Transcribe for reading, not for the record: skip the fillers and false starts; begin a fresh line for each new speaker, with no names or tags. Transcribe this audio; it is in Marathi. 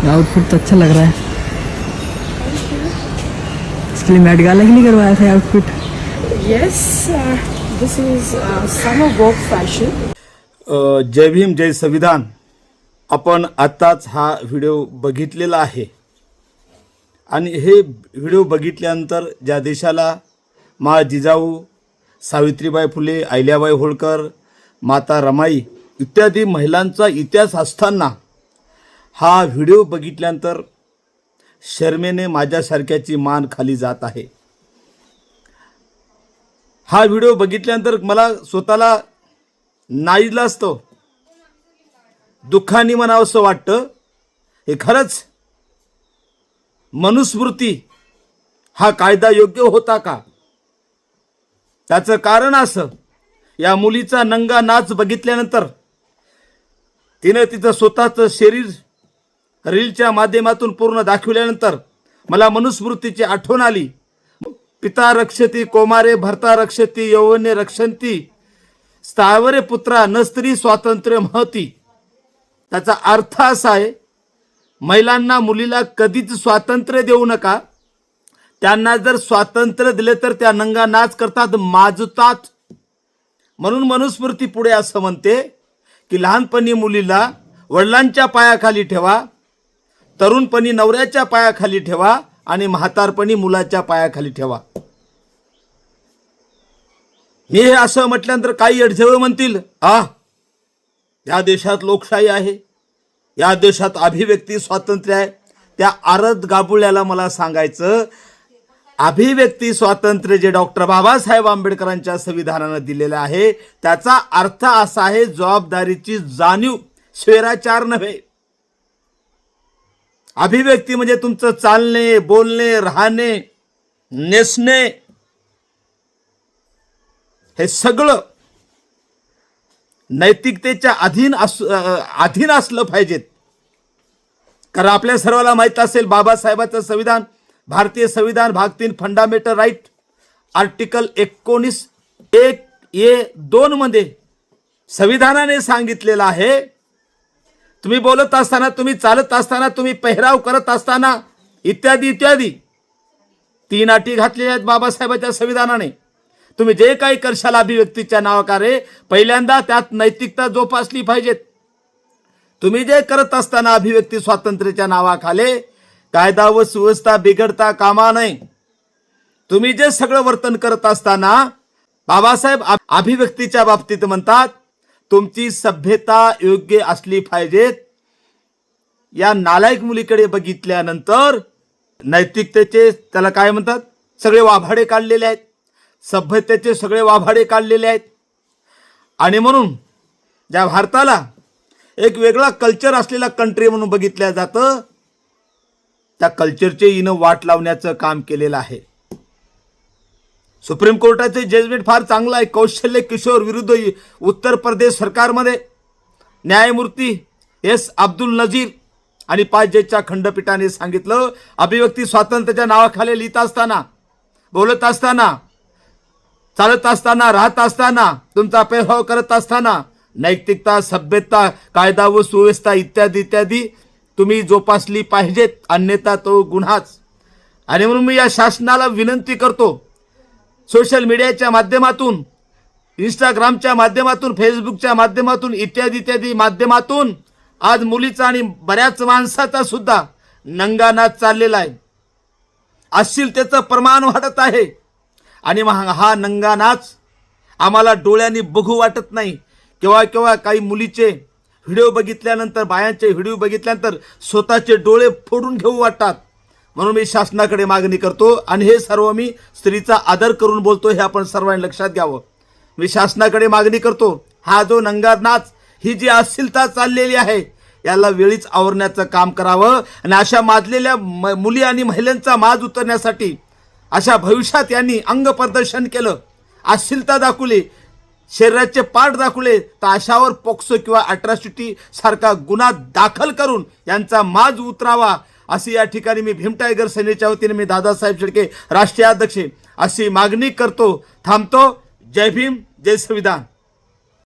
आउटफिट तो अच्छा लग रहा है। इसके लिए मेट गाला के लिए करवाया था outfit?
Yes, this is summer work fashion.
जय भीम जय संविधान. आपण आत्ताच हा व्हिडिओ बघितलेला आहे आणि हे व्हिडिओ बघितल्यानंतर ज्या देशाला मा जिजाऊ, सावित्रीबाई फुले, अहिल्याबाई होळकर, माता रमाई इत्यादी महिलांचा इतिहास असताना हा व्हिडिओ बघितल्यानंतर शर्मेने माझ्यासारख्याची मान खाली जात आहे. हा व्हिडिओ बघितल्यानंतर मला स्वतःला नाईलाजतो, दुःखाने म्हणावंसं वाटतं. हे खरंच मनुस्मृती हा कायदा योग्य होता का? त्याचं कारण असं, या मुलीचा नंगा नाच बघितल्यानंतर तिनं तिचं स्वतःचं शरीर रीलच्या माध्यमातून पूर्ण दाखविल्यानंतर मला मनुस्मृतीची आठवण आली. पिता रक्षती कौमारे भर्ता रक्षती यौवने रक्षंती स्थावरे पुत्रा न स्त्री स्वातंत्र्य महती. त्याचा अर्थ असा आहे, महिलांना मुलीला कधीच स्वातंत्र्य देऊ नका. त्यांना जर स्वातंत्र्य दिले तर त्या नंगा नाच करतात, माजतात. म्हणून मनुस्मृती पुढे असं म्हणते की लहानपणी मुलीला वडिलांच्या पायाखाली ठेवा, तरुणपणी नवऱ्याच्या पायाखाली ठेवा आणि म्हातारपणी मुलाच्या पायाखाली ठेवा. मी हे असं म्हटल्यानंतर काही अडझेव म्हणतील, या देशात लोकशाही आहे, या देशात अभिव्यक्ती स्वातंत्र्य आहे. त्या आरद गाबुळ्याला मला सांगायचं, अभिव्यक्ती स्वातंत्र्य जे डॉक्टर बाबासाहेब आंबेडकरांच्या संविधानानं दिलेलं आहे त्याचा अर्थ असा आहे जबाबदारीची जाणीव, स्वेराचार नव्हे. अभिव्यक्ती म्हणजे तुमचं चालणे, बोलणे, राहणे, नेसणे हे सगळं नैतिकतेच्या अधीन असलं पाहिजेत. कारण आपल्या सर्वांना माहित असेल बाबासाहेबांचं संविधान, भारतीय संविधान भाग 3 फंडामेंटल राईट आर्टिकल 19(1)(a)(2) मध्ये संविधानाने सांगितलेलं आहे, तुम्ही बोलत असताना, तुम्ही चालत असताना, तुम्ही पेहराव करत असताना इत्यादी इत्यादी 3 अटी घातलेल्या आहेत बाबासाहेबांच्या संविधानाने. तुम्ही जे काही करशाल अभिव्यक्तीच्या नावाखाली पहिल्यांदा त्यात नैतिकता जोपासली पाहिजेत. तुम्ही जे करत असताना अभिव्यक्ती स्वातंत्र्याच्या नावाखाली कायदा व सुव्यवस्था बिघडता कामा नये. तुम्ही जे सगळं वर्तन करत असताना बाबासाहेब अभिव्यक्तीच्या बाबतीत म्हणतात तुमची सभ्यता योग्य असली पाहिजेत. या नालायक मुलीकडे बघितल्यानंतर नैतिकतेचे त्याला काय म्हणतात, सगळे वाभाडे काढलेले आहेत, सभ्यतेचे सगळे वाभाडे काढलेले आहेत. आणि म्हणून ज्या भारताला एक वेगळा कल्चर असलेला कंट्री म्हणून बघितलं जातं, त्या कल्चरचे हिनं वाट लावण्याचं काम केलेलं आहे. सुप्रीम कोर्टाचे जजमेंट फार चांगलं आहे. कौशल्य किशोर विरुद्ध उत्तर प्रदेश सरकारमध्ये न्यायमूर्ती एस अब्दुल नजीर आणि 5 जजच्या खंडपीठाने सांगितलं, अभिव्यक्ती स्वातंत्र्याच्या नावाखाली लिहित असताना, बोलत असताना, चालत असताना, राहत असताना, तुमचा पेहराव करत असताना नैतिकता, सभ्यता, कायदा व सुव्यवस्था इत्यादी इत्यादी तुम्ही जोपासली पाहिजेत, अन्यथा तो गुन्हाच. आणि म्हणून मी या शासनाला विनंती करतो, सोशल मीडियाच्या माध्यमातून, इंस्टाग्रामच्या माध्यमातून, फेसबुकच्या माध्यमातून इत्यादी इत्यादी माध्यमातून आज मुलीचा आणि बऱ्याच माणसाचा सुद्धा नंगा नाच चाललेला आहे. अश्लीलतेचं प्रमाण वाढत आहे आणि हा नंगा नाच आम्हाला डोळ्यांनी बघू वाटत नाही. केव्हा केव्हा काही मुलीचे व्हिडिओ बघितल्यानंतर, बायांचे व्हिडिओ बघितल्यानंतर स्वतःचे डोळे फोडून घेऊ वाटतात. म्हणून मी शासनाकडे मागणी करतो आणि हे सर्व मी स्त्रीचा आदर करून बोलतो, हे आपण सर्वांनी लक्षात घ्यावं. मी शासनाकडे मागणी करतो, हा जो नंगा नाच, ही जी अश्लीलता चाललेली आहे याला वेळीच आवरण्याचं काम करावं. आणि अशा माजलेल्या मुली आणि महिलांचा माज उतरण्यासाठी अशा भविष्यात यांनी अंग प्रदर्शन केलं, अश्लीलता दाखवली, शरीराचे पार्ट दाखवले, तर अशावर पोक्सो किंवा अट्रॉसिटी सारखा गुन्हा दाखल करून यांचा माज उतरावा, अशी या ठिकाणी मी भीम टायगर सेनेच्या वतीने मी दादासाहेब शेळके राष्ट्रीय अध्यक्ष अशी मागणी करतो. थांबतो. जय भीम जय संविधान.